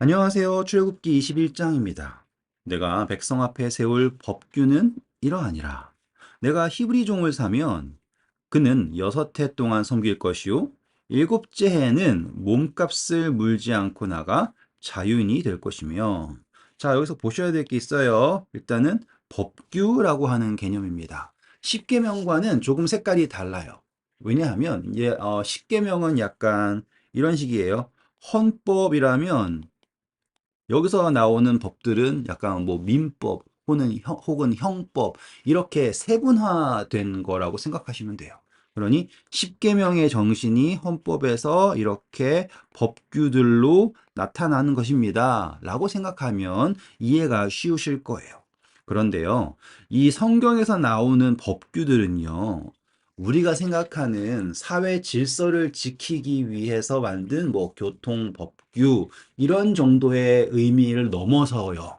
안녕하세요. 출애굽기 21장입니다. 내가 백성 앞에 세울 법규는 이러하니라. 내가 히브리 종을 사면 그는 6해 동안 섬길 것이요. 일곱째 해에는 몸값을 물지 않고 나가 자유인이 될 것이며. 자, 여기서 보셔야 될 게 있어요. 일단은 법규라고 하는 개념입니다. 십계명과는 조금 색깔이 달라요. 왜냐하면 이제 십계명은 약간 이런 식이에요. 헌법이라면 여기서 나오는 법들은 약간 뭐 민법 혹은 형법 이렇게 세분화된 거라고 생각하시면 돼요. 그러니 십계명의 정신이 헌법에서 이렇게 법규들로 나타나는 것입니다. 라고 생각하면 이해가 쉬우실 거예요. 그런데요, 이 성경에서 나오는 법규들은요, 우리가 생각하는 사회 질서를 지키기 위해서 만든 뭐 교통법규, 이런 정도의 의미를 넘어서요.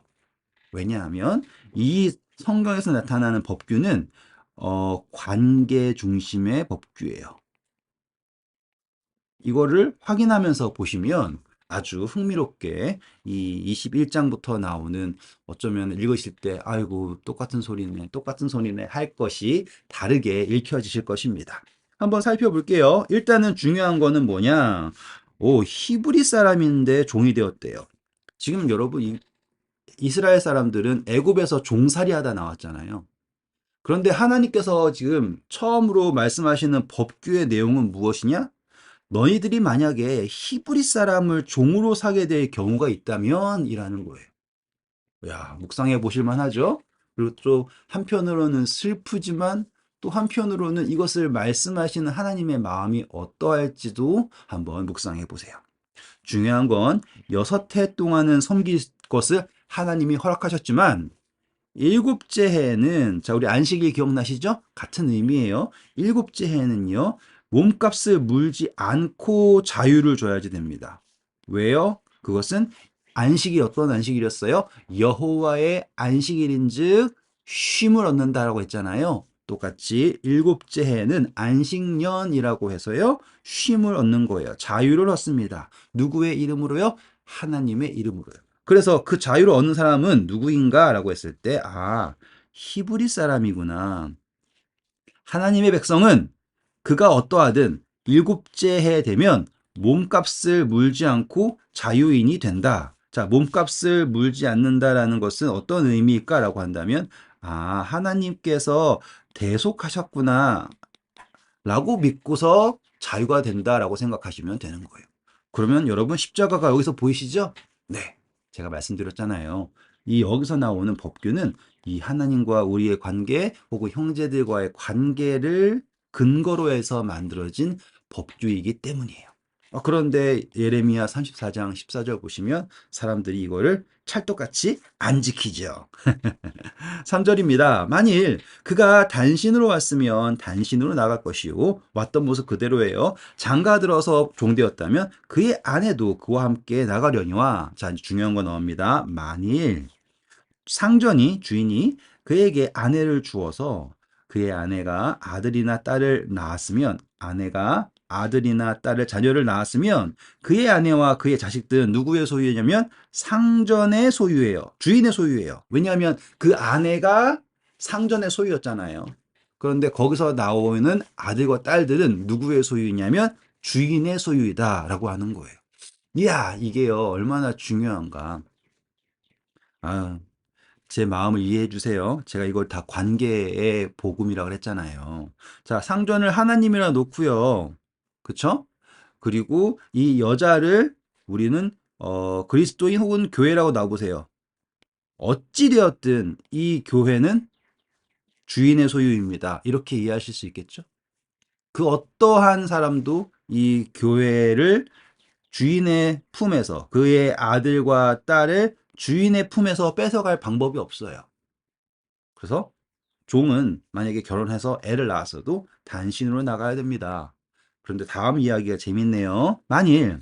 왜냐하면 이 성경에서 나타나는 법규는 관계 중심의 법규예요. 이거를 확인하면서 보시면 아주 흥미롭게 이 21장부터 나오는 어쩌면 읽으실 때 아이고 똑같은 소리네 똑같은 소리네 할 것이 다르게 읽혀지실 것입니다. 한번 살펴볼게요. 일단은 중요한 거는 뭐냐? 히브리 사람인데 종이 되었대요. 지금 여러분 이스라엘 사람들은 애굽에서 종살이하다 나왔잖아요. 그런데 하나님께서 지금 처음으로 말씀하시는 법규의 내용은 무엇이냐? 너희들이 만약에 히브리 사람을 종으로 사게 될 경우가 있다면 이라는 거예요. 야, 묵상해 보실 만하죠? 그리고 또 한편으로는 슬프지만 또 한편으로는 이것을 말씀하시는 하나님의 마음이 어떠할지도 한번 묵상해 보세요. 중요한 건 6해 동안은 섬길 것을 하나님이 허락하셨지만 일곱째 해에는, 자, 우리 안식일 기억나시죠? 같은 의미예요. 일곱째 해에는요, 몸값을 물지 않고 자유를 줘야지 됩니다. 왜요? 그것은 안식이 어떤 안식일이었어요? 여호와의 안식일인즉 쉼을 얻는다라고 했잖아요. 똑같이 일곱째 해에는 안식년이라고 해서요, 쉼을 얻는 거예요. 자유를 얻습니다. 누구의 이름으로요? 하나님의 이름으로요. 그래서 그 자유를 얻는 사람은 누구인가라고 했을 때, 히브리 사람이구나. 하나님의 백성은 그가 어떠하든 일곱째 해 되면 몸값을 물지 않고 자유인이 된다. 자, 몸값을 물지 않는다라는 것은 어떤 의미일까라고 한다면, 하나님께서 대속하셨구나. 라고 믿고서 자유가 된다라고 생각하시면 되는 거예요. 그러면 여러분 십자가가 여기서 보이시죠? 네. 제가 말씀드렸잖아요. 이 여기서 나오는 법규는 이 하나님과 우리의 관계 혹은 형제들과의 관계를 근거로 해서 만들어진 법규이기 때문이에요. 그런데 예레미야 34장 14절 보시면 사람들이 이거를 찰떡같이 안 지키죠. 3절입니다. 만일 그가 단신으로 왔으면 단신으로 나갈 것이요. 왔던 모습 그대로예요. 장가들어서 종되었다면 그의 아내도 그와 함께 나가려니와. 자, 중요한 거 나옵니다. 만일 상전이 주인이 그에게 아내를 주어서 그의 아내가 아들이나 딸을 낳았으면 아내가 아들이나 딸을 자녀를 낳았으면 그의 아내와 그의 자식들은 누구의 소유냐면 상전의 소유예요. 주인의 소유예요. 왜냐하면 그 아내가 상전의 소유였잖아요. 그런데 거기서 나오는 아들과 딸들은 누구의 소유냐면 주인의 소유이다라고 하는 거예요. 이야, 이게요, 얼마나 중요한가. 아, 제 마음을 이해해 주세요. 제가 이걸 다 관계의 복음이라고 그랬잖아요. 자, 상전을 하나님이라 놓고요. 그쵸? 그리고 이 여자를 우리는 그리스도인 혹은 교회라고 놔보세요. 어찌되었든 이 교회는 주인의 소유입니다. 이렇게 이해하실 수 있겠죠? 그 어떠한 사람도 이 교회를 주인의 품에서 그의 아들과 딸을 주인의 품에서 뺏어갈 방법이 없어요. 그래서 종은 만약에 결혼해서 애를 낳았어도 단신으로 나가야 됩니다. 그런데 다음 이야기가 재밌네요. 만일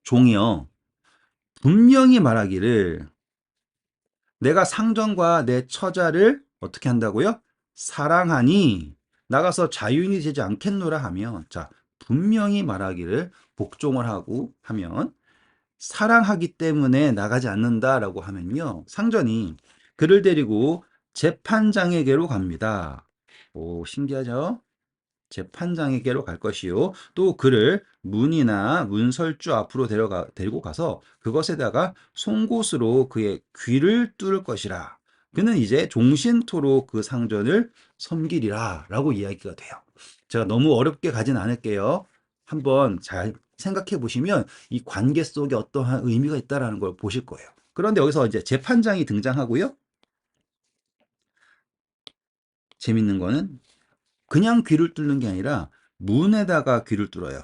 종이요, 분명히 말하기를 내가 상전과 내 처자를 어떻게 한다고요? 사랑하니 나가서 자유인이 되지 않겠노라 하면, 자, 분명히 말하기를 복종을 하고 하면 사랑하기 때문에 나가지 않는다라고 하면요. 상전이 그를 데리고 재판장에게로 갑니다. 오, 신기하죠? 재판장에게로 갈 것이요. 또 그를 문이나 문설주 앞으로 데리고 가서 그것에다가 송곳으로 그의 귀를 뚫을 것이라. 그는 이제 종신토록 그 상전을 섬기리라 라고 이야기가 돼요. 제가 너무 어렵게 가진 않을게요. 한번 잘 생각해 보시면 이 관계 속에 어떠한 의미가 있다라는 걸 보실 거예요. 그런데 여기서 이제 재판장이 등장하고요. 재밌는 거는 그냥 귀를 뚫는 게 아니라 문에다가 귀를 뚫어요.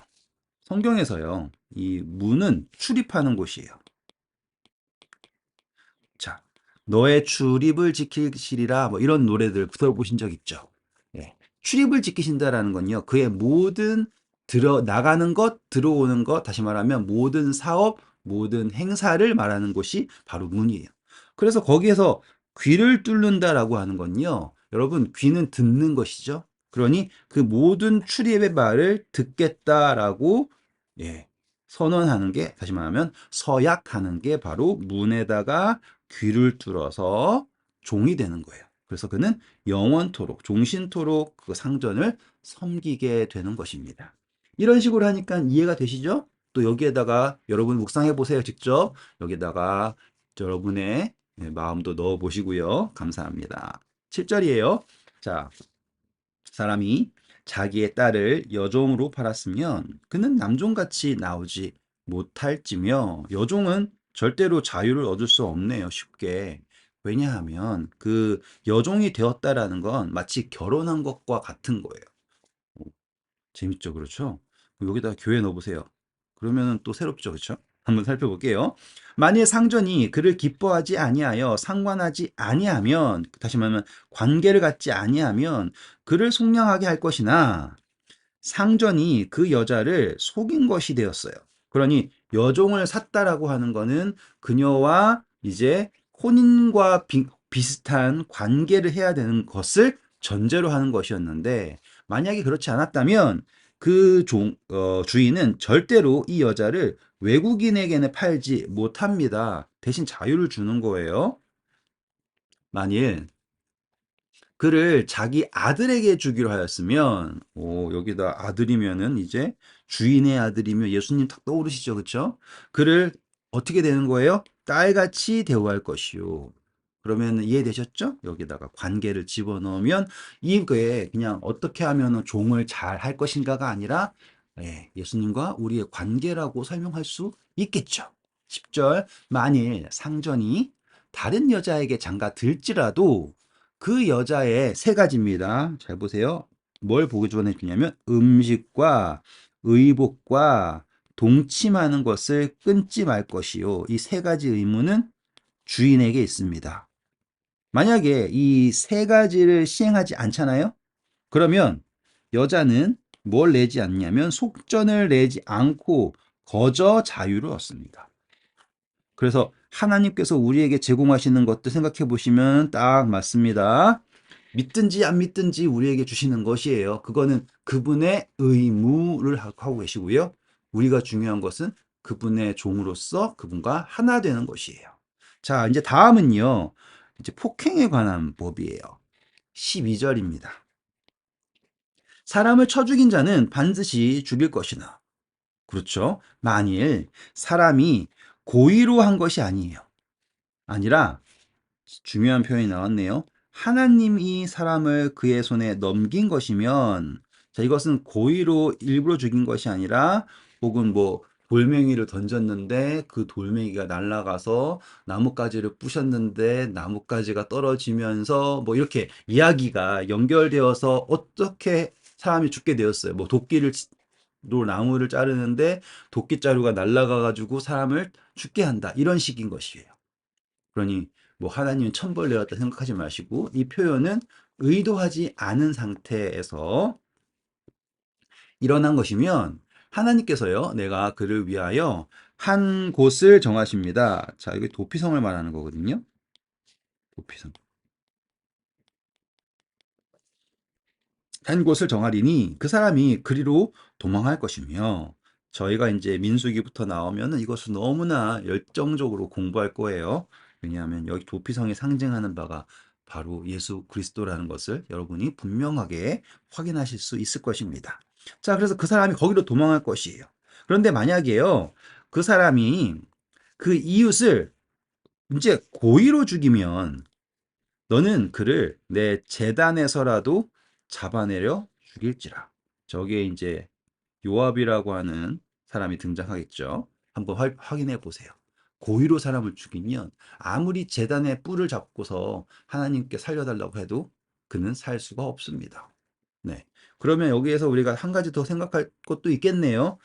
성경에서요, 이 문은 출입하는 곳이에요. 자, 너의 출입을 지키시리라, 뭐 이런 노래들 들어보신 적 있죠? 예. 출입을 지키신다라는 건요, 그의 모든 나가는 것, 들어오는 것, 다시 말하면 모든 사업, 모든 행사를 말하는 곳이 바로 문이에요. 그래서 거기에서 귀를 뚫는다라고 하는 건요, 여러분, 귀는 듣는 것이죠. 그러니 그 모든 출입의 말을 듣겠다라고, 예, 선언하는 게, 다시 말하면 서약하는 게 바로 문에다가 귀를 뚫어서 종이 되는 거예요. 그래서 그는 영원토록, 종신토록 그 상전을 섬기게 되는 것입니다. 이런 식으로 하니까 이해가 되시죠? 또 여기에다가 여러분 묵상해 보세요. 직접 여기다가 여러분의 마음도 넣어 보시고요. 감사합니다. 7절이에요. 자, 사람이 자기의 딸을 여종으로 팔았으면 그는 남종같이 나오지 못할지며, 여종은 절대로 자유를 얻을 수 없네요. 쉽게. 왜냐하면 그 여종이 되었다라는 건 마치 결혼한 것과 같은 거예요. 재밌죠, 그렇죠? 여기다가 교회 넣어보세요. 그러면 또 새롭죠, 그렇죠? 한번 살펴볼게요. 만일 상전이 그를 기뻐하지 아니하여 상관하지 아니하면, 다시 말하면 관계를 갖지 아니하면 그를 속량하게 할 것이나, 상전이 그 여자를 속인 것이 되었어요. 그러니 여종을 샀다라고 하는 거는 그녀와 이제 혼인과 비슷한 관계를 해야 되는 것을 전제로 하는 것이었는데, 만약에 그렇지 않았다면 그 주인은 절대로 이 여자를 외국인에게는 팔지 못합니다. 대신 자유를 주는 거예요. 만일 그를 자기 아들에게 주기로 하였으면, 여기다 아들이면은 이제 주인의 아들이면 예수님 딱 떠오르시죠, 그쵸? 그를 어떻게 되는 거예요? 딸같이 대우할 것이요. 그러면 이해되셨죠? 여기다가 관계를 집어넣으면 이게 그냥 어떻게 하면 종을 잘 할 것인가가 아니라, 예수님과 우리의 관계라고 설명할 수 있겠죠. 10절, 만일 상전이 다른 여자에게 장가 들지라도 그 여자의 세 가지입니다. 잘 보세요. 뭘 보조해 주냐면 음식과 의복과 동침하는 것을 끊지 말 것이요. 이 세 가지 의무는 주인에게 있습니다. 만약에 이 세 가지를 시행하지 않잖아요? 그러면 여자는 뭘 내지 않냐면 속전을 내지 않고 거저 자유를 얻습니다. 그래서 하나님께서 우리에게 제공하시는 것도 생각해 보시면 딱 맞습니다. 믿든지 안 믿든지 우리에게 주시는 것이에요. 그거는 그분의 의무를 하고 계시고요. 우리가 중요한 것은 그분의 종으로서 그분과 하나 되는 것이에요. 자, 이제 다음은요. 이제 폭행에 관한 법이에요. 12절입니다. 사람을 쳐 죽인 자는 반드시 죽일 것이나. 그렇죠? 만일 사람이 고의로 한 것이 아니에요. 아니라 중요한 표현이 나왔네요. 하나님이 사람을 그의 손에 넘긴 것이면, 자, 이것은 고의로 일부러 죽인 것이 아니라, 혹은 뭐 돌멩이를 던졌는데 그 돌멩이가 날아가서 나뭇가지를 부셨는데 나뭇가지가 떨어지면서 뭐 이렇게 이야기가 연결되어서 어떻게 사람이 죽게 되었어요. 뭐 도끼를 나무를 자르는데 도끼자루가 날아가 가지고 사람을 죽게 한다. 이런 식인 것이에요. 그러니 뭐 하나님은 천벌 내렸다 생각하지 마시고, 이 표현은 의도하지 않은 상태에서 일어난 것이면 하나님께서요, 내가 그를 위하여 한 곳을 정하십니다. 자, 이게 도피성을 말하는 거거든요. 도피성. 한 곳을 정하리니 그 사람이 그리로 도망할 것이며, 저희가 이제 민수기부터 나오면은 이것을 너무나 열정적으로 공부할 거예요. 왜냐하면 여기 도피성이 상징하는 바가 바로 예수 그리스도라는 것을 여러분이 분명하게 확인하실 수 있을 것입니다. 자, 그래서 그 사람이 거기로 도망할 것이에요. 그런데 만약에요, 그 사람이 그 이웃을 이제 고의로 죽이면 너는 그를 내 재단에서라도 잡아내려 죽일지라. 저게 이제 요압이라고 하는 사람이 등장하겠죠. 한번 확인해 보세요. 고의로 사람을 죽이면 아무리 재단의 뿔을 잡고서 하나님께 살려달라고 해도 그는 살 수가 없습니다. 네. 그러면 여기에서 우리가 한 가지 더 생각할 것도 있겠네요.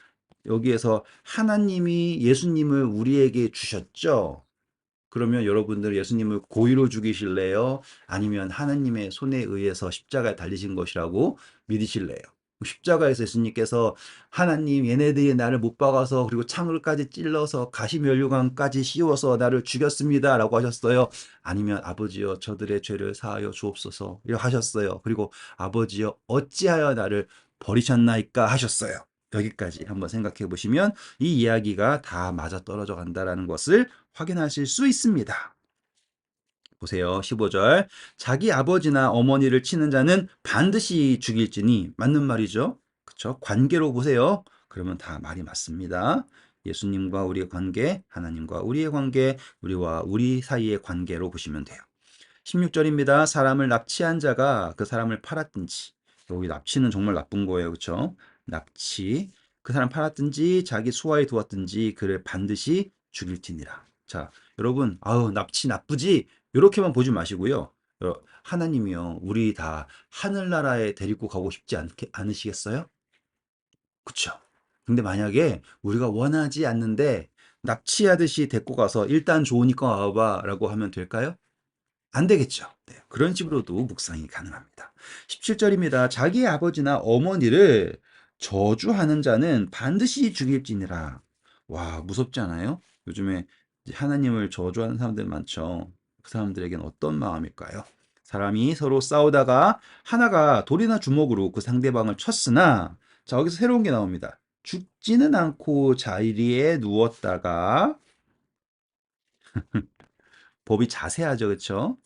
여기에서 하나님이 예수님을 우리에게 주셨죠. 그러면 여러분들 예수님을 고의로 죽이실래요? 아니면 하나님의 손에 의해서 십자가에 달리신 것이라고 믿으실래요? 십자가에서 예수님께서 하나님 얘네들이 나를 못 박아서 그리고 창을까지 찔러서 가시면류관까지 씌워서 나를 죽였습니다 라고 하셨어요. 아니면 아버지여 저들의 죄를 사하여 주옵소서 이렇게 하셨어요. 그리고 아버지여 어찌하여 나를 버리셨나이까 하셨어요. 여기까지 한번 생각해 보시면 이 이야기가 다 맞아떨어져 간다라는 것을 확인하실 수 있습니다. 보세요. 15절. 자기 아버지나 어머니를 치는 자는 반드시 죽일지니 맞는 말이죠. 그렇죠? 관계로 보세요. 그러면 다 말이 맞습니다. 예수님과 우리의 관계, 하나님과 우리의 관계, 우리와 우리 사이의 관계로 보시면 돼요. 16절입니다. 사람을 납치한 자가 그 사람을 팔았든지, 여기 납치는 정말 나쁜 거예요. 그렇죠? 납치. 그 사람 팔았든지 자기 수하에 두었든지 그를 반드시 죽일지니라. 자, 여러분, 아우, 납치 나쁘지? 이렇게만 보지 마시고요. 하나님이요, 우리 다 하늘나라에 데리고 가고 싶지 않으시겠어요? 그쵸? 근데 만약에 우리가 원하지 않는데 납치하듯이 데리고 가서 일단 좋으니까 와봐 라고 하면 될까요? 안 되겠죠. 네, 그런 식으로도 묵상이 가능합니다. 17절입니다. 자기 아버지나 어머니를 저주하는 자는 반드시 죽일지니라. 와, 무섭지 않아요? 요즘에 하나님을 저주하는 사람들 많죠. 그 사람들에게는 어떤 마음일까요? 사람이 서로 싸우다가 하나가 돌이나 주먹으로 그 상대방을 쳤으나, 자, 여기서 새로운 게 나옵니다. 죽지는 않고 자리에 누웠다가, 법이 자세하죠, 그렇죠?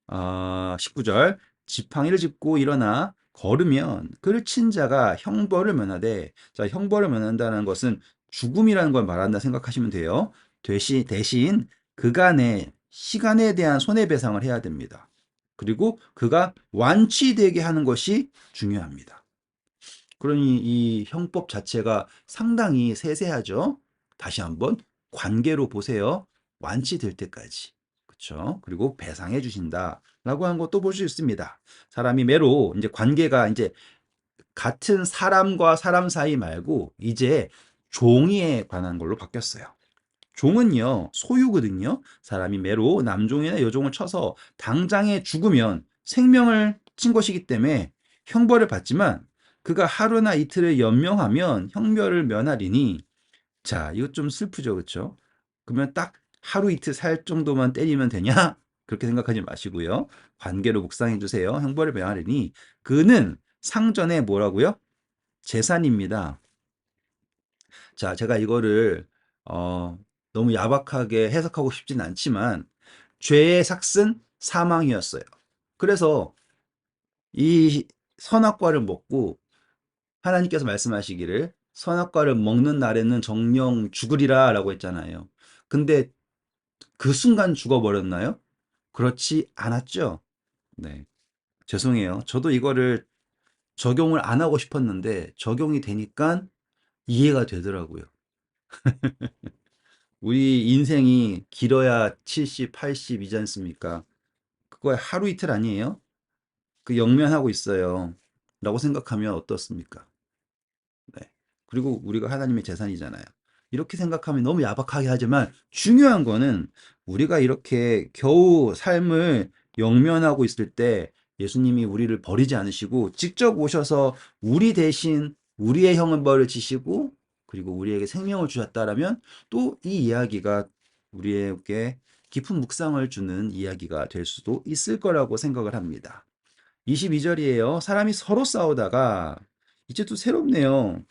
19절 지팡이를 짚고 일어나 걸으면 그를 친 자가 형벌을 면하되, 자, 형벌을 면한다는 것은 죽음이라는 걸 말한다 생각하시면 돼요. 대신 그간의 시간에 대한 손해배상을 해야 됩니다. 그리고 그가 완치되게 하는 것이 중요합니다. 그러니 이 형법 자체가 상당히 세세하죠. 다시 한번 관계로 보세요. 완치될 때까지. 그렇죠? 그리고 배상해 주신다라고 하는 것도 볼 수 있습니다. 사람이 매로 이제 관계가 이제 같은 사람과 사람 사이 말고 이제 종에 관한 걸로 바뀌었어요. 종은요, 소유거든요. 사람이 매로 남종이나 여종을 쳐서 당장에 죽으면 생명을 친 것이기 때문에 형벌을 받지만 그가 하루나 이틀을 연명하면 형벌을 면하리니, 자, 이거 좀 슬프죠, 그렇죠? 그러면 딱 하루 이틀 살 정도만 때리면 되냐? 그렇게 생각하지 마시고요. 관계로 묵상해 주세요. 형벌을 면하리니 그는 상전에 뭐라고요? 재산입니다. 자, 제가 이거를 어, 너무 야박하게 해석하고 싶진 않지만 죄의 삭은 사망이었어요. 그래서 이 선악과를 먹고 하나님께서 말씀하시기를 선악과를 먹는 날에는 정령 죽으리라라고 했잖아요. 근데 그 순간 죽어버렸나요? 그렇지 않았죠. 네, 죄송해요. 저도 이거를 적용을 안 하고 싶었는데 적용이 되니까 이해가 되더라고요. 우리 인생이 길어야 70, 80이지 않습니까? 그거에 하루 이틀 아니에요? 그 영면하고 있어요. 라고 생각하면 어떻습니까? 네. 그리고 우리가 하나님의 재산이잖아요. 이렇게 생각하면 너무 야박하게 하지만 중요한 거는 우리가 이렇게 겨우 삶을 영면하고 있을 때 예수님이 우리를 버리지 않으시고 직접 오셔서 우리 대신 우리의 형벌을 지시고 그리고 우리에게 생명을 주셨다라면 또 이 이야기가 우리에게 깊은 묵상을 주는 이야기가 될 수도 있을 거라고 생각을 합니다. 22절이에요. 사람이 서로 싸우다가 이제 또 새롭네요.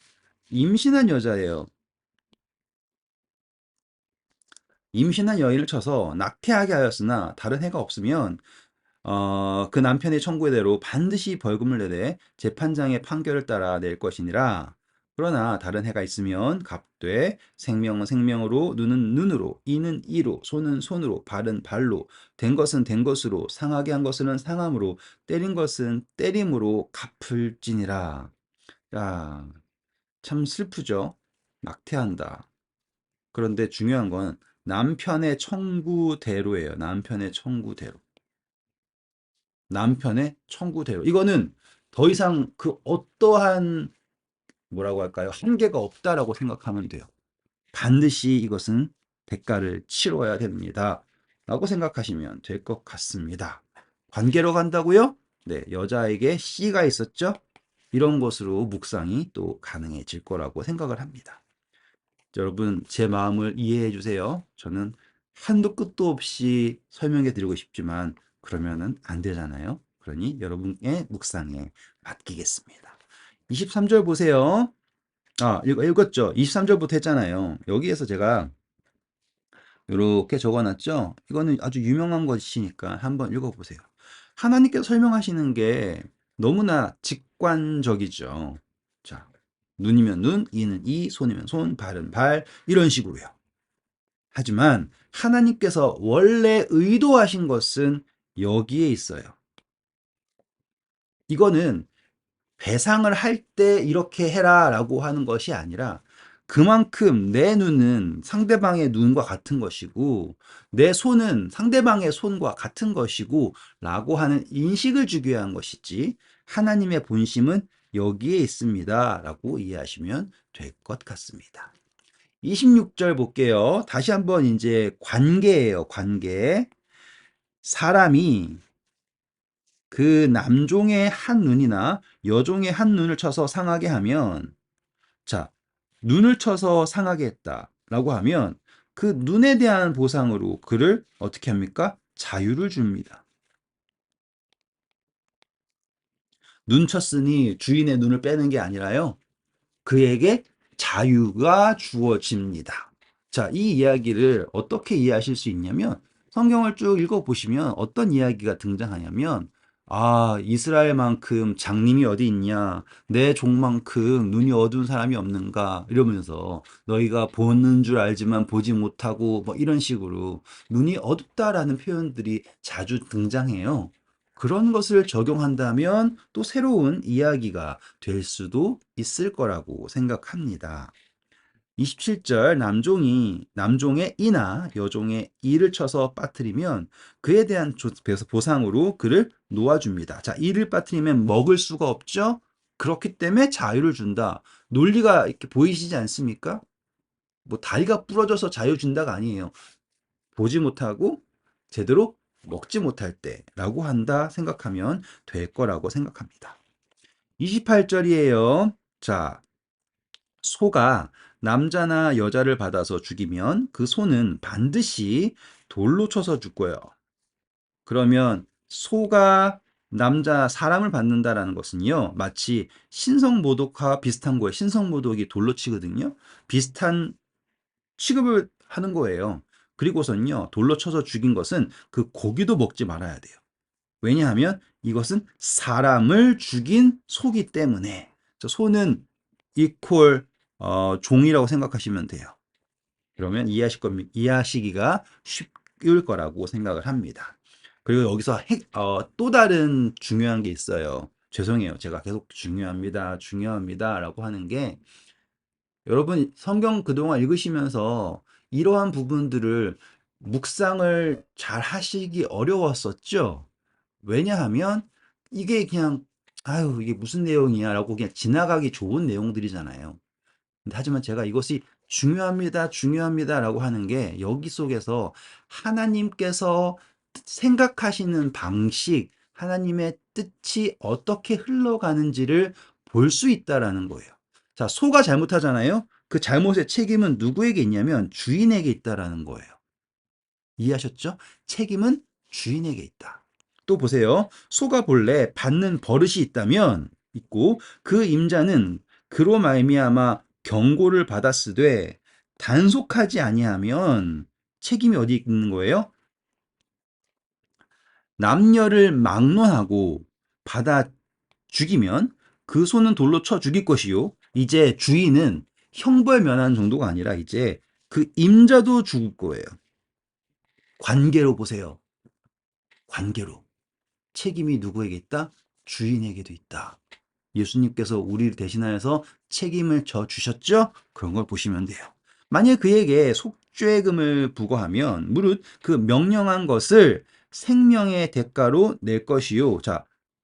임신한 여자예요. 임신한 여인을 쳐서 낙태하게 하였으나 다른 해가 없으면 그 남편의 청구대로 반드시 벌금을 내되 재판장의 판결을 따라 낼 것이니라. 그러나 다른 해가 있으면 값되 생명은 생명으로 눈은 눈으로 이는 이로 손은 손으로 발은 발로 된 것은 된 것으로 상하게 한 것은 상함으로 때린 것은 때림으로 갚을지니라. 야, 참 슬프죠. 낙태한다. 그런데 중요한 건 남편의 청구대로예요. 남편의 청구대로. 남편의 청구대로. 이거는 더 이상 그 어떠한 뭐라고 할까요? 한계가 없다라고 생각하면 돼요. 반드시 이것은 대가를 치러야 됩니다. 라고 생각하시면 될 것 같습니다. 관계로 간다고요? 네, 여자에게 C가 있었죠? 이런 것으로 묵상이 또 가능해질 거라고 생각을 합니다. 여러분, 제 마음을 이해해 주세요. 저는 한도 끝도 없이 설명해 드리고 싶지만 그러면은 안 되잖아요. 그러니 여러분의 묵상에 맡기겠습니다. 23절 보세요. 읽었죠? 23절부터 했잖아요. 여기에서 제가 이렇게 적어놨죠? 이거는 아주 유명한 것이니까 한번 읽어보세요. 하나님께서 설명하시는 게 너무나 직관적이죠. 자, 눈이면 눈, 이는 이, 손이면 손, 발은 발, 이런 식으로요. 하지만 하나님께서 원래 의도하신 것은 여기에 있어요. 이거는 배상을 할 때 이렇게 해라라고 하는 것이 아니라 그만큼 내 눈은 상대방의 눈과 같은 것이고 내 손은 상대방의 손과 같은 것이고 라고 하는 인식을 주기 위한 것이지 하나님의 본심은 여기에 있습니다 라고 이해하시면 될 것 같습니다. 26절 볼게요. 다시 한번 이제 관계예요. 관계. 사람이 그 남종의 한 눈이나 여종의 한 눈을 쳐서 상하게 하면 자, 눈을 쳐서 상하게 했다라고 하면 그 눈에 대한 보상으로 그를 어떻게 합니까? 자유를 줍니다. 눈 쳤으니 주인의 눈을 빼는 게 아니라요. 그에게 자유가 주어집니다. 자, 이 이야기를 어떻게 이해하실 수 있냐면 성경을 쭉 읽어보시면 어떤 이야기가 등장하냐면 이스라엘만큼 장님이 어디 있냐? 내 종만큼 눈이 어두운 사람이 없는가? 이러면서 너희가 보는 줄 알지만 보지 못하고 뭐 이런 식으로 눈이 어둡다라는 표현들이 자주 등장해요. 그런 것을 적용한다면 또 새로운 이야기가 될 수도 있을 거라고 생각합니다. 27절 남종의 이나 여종의 이를 쳐서 빠뜨리면 그에 대한 보상으로 그를 놓아줍니다. 자, 이를 빠뜨리면 먹을 수가 없죠? 그렇기 때문에 자유를 준다. 논리가 이렇게 보이시지 않습니까? 뭐 다리가 부러져서 자유 준다가 아니에요. 보지 못하고 제대로 먹지 못할 때라고 한다 생각하면 될 거라고 생각합니다. 28절이에요. 자, 소가 남자나 여자를 받아서 죽이면 그 소는 반드시 돌로 쳐서 죽고요. 그러면 소가 사람을 받는다라는 것은요, 마치 신성모독과 비슷한 거예요. 신성모독이 돌로 치거든요. 비슷한 취급을 하는 거예요. 그리고선요, 돌로 쳐서 죽인 것은 그 고기도 먹지 말아야 돼요. 왜냐하면 이것은 사람을 죽인 소기 때문에 소는 이퀄 종이라고 생각하시면 돼요. 그러면 이해하시기가 쉽을 거라고 생각을 합니다. 그리고 여기서 또 다른 중요한 게 있어요. 죄송해요. 제가 계속 중요합니다 라고 하는 게 여러분 성경 그동안 읽으시면서 이러한 부분들을 묵상을 잘 하시기 어려웠었죠? 왜냐하면 이게 그냥 아유 이게 무슨 내용이야 라고 그냥 지나가기 좋은 내용들이잖아요. 근데 하지만 제가 이것이 중요합니다 라고 하는 게 여기 속에서 하나님께서 생각하시는 방식, 하나님의 뜻이 어떻게 흘러가는지를 볼 수 있다라는 거예요. 자, 소가 잘못하잖아요. 그 잘못의 책임은 누구에게 있냐면 주인에게 있다라는 거예요. 이해하셨죠? 책임은 주인에게 있다. 또 보세요. 소가 본래 받는 버릇이 있다면 있고 그 임자는 그로 말미암아 경고를 받았으되 단속하지 아니하면 책임이 어디 있는 거예요? 남녀를 막론하고 받아 죽이면 그 손은 돌로 쳐 죽일 것이요. 이제 주인은 형벌 면한 정도가 아니라 이제 그 임자도 죽을 거예요. 관계로 보세요. 관계로. 책임이 누구에게 있다? 주인에게도 있다. 예수님께서 우리를 대신하여서 책임을 져 주셨죠? 그런 걸 보시면 돼요. 만약 그에게 속죄금을 부과하면 무릇 그 명령한 것을 생명의 대가로 낼 것이요. 자,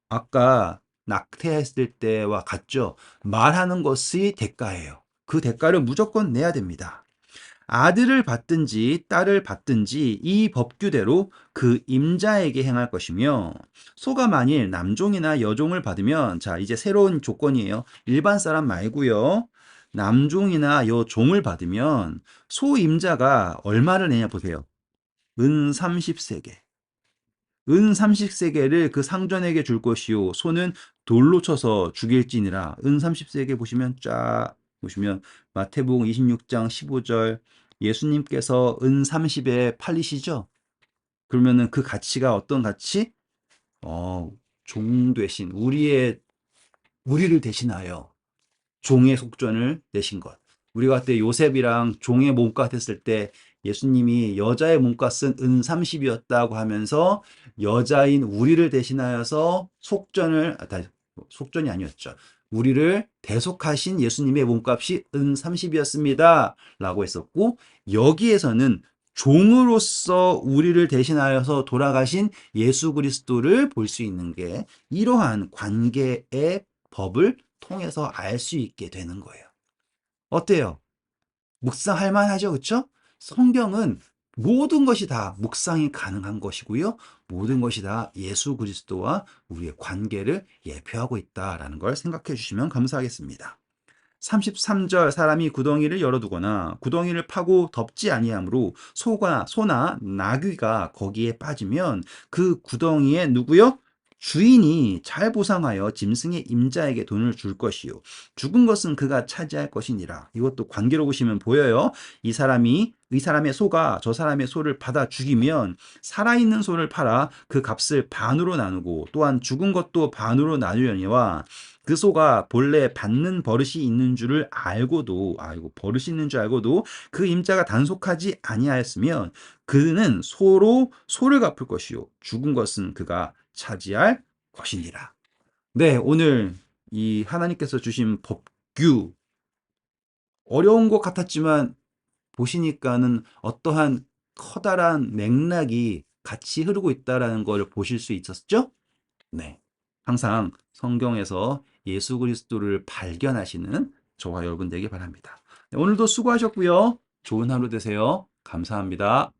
아까 낙태했을 때와 같죠? 말하는 것이 대가예요. 그 대가를 무조건 내야 됩니다. 아들을 받든지 딸을 받든지 이 법규대로 그 임자에게 행할 것이며 소가 만일 남종이나 여종을 받으면 자 이제 새로운 조건이에요. 일반 사람 말고요. 남종이나 여종을 받으면 소 임자가 얼마를 내냐 보세요. 은 30세겔. 은 30세겔을 그 상전에게 줄 것이요. 소는 돌로 쳐서 죽일지니라. 은 30세겔 보시면 쫙 보시면 마태복음 26장 15절 예수님께서 은 30에 팔리시죠? 그러면은 그 가치가 어떤 가치? 어, 종 대신 우리를 대신하여 종의 속전을 내신 것. 우리가 그때 요셉이랑 종의 몸값 했을 때 예수님이 여자의 몸값은 은 30이었다고 하면서 여자인 우리를 대신하여서 속전이 아니었죠. 우리를 대속하신 예수님의 몸값이 은 30이었습니다. 라고 했었고, 여기에서는 종으로서 우리를 대신하여서 돌아가신 예수 그리스도를 볼 수 있는 게 이러한 관계의 법을 통해서 알 수 있게 되는 거예요. 어때요? 묵상할 만하죠, 그쵸? 성경은 모든 것이 다 묵상이 가능한 것이고요. 모든 것이 다 예수 그리스도와 우리의 관계를 예표하고 있다라는 걸 생각해 주시면 감사하겠습니다. 33절 사람이 구덩이를 열어두거나 구덩이를 파고 덮지 아니하므로 소나 나귀가 거기에 빠지면 그 구덩이에 누구요? 주인이 잘 보상하여 짐승의 임자에게 돈을 줄 것이요. 죽은 것은 그가 차지할 것이니라. 이것도 관계로 보시면 보여요. 이 사람의 소가 저 사람의 소를 받아 죽이면 살아있는 소를 팔아 그 값을 반으로 나누고 또한 죽은 것도 반으로 나누려니와 그 소가 본래 받는 버릇이 있는 줄을 알고도 버릇이 있는 줄 알고도 그 임자가 단속하지 아니하였으면 그는 소를 갚을 것이요 죽은 것은 그가 차지할 것이니라. 네, 오늘 이 하나님께서 주신 법규 어려운 것 같았지만 보시니까는 어떠한 커다란 맥락이 같이 흐르고 있다라는 걸 보실 수 있었죠? 네. 항상 성경에서 예수 그리스도를 발견하시는 저와 여러분 되길 바랍니다. 네, 오늘도 수고하셨고요. 좋은 하루 되세요. 감사합니다.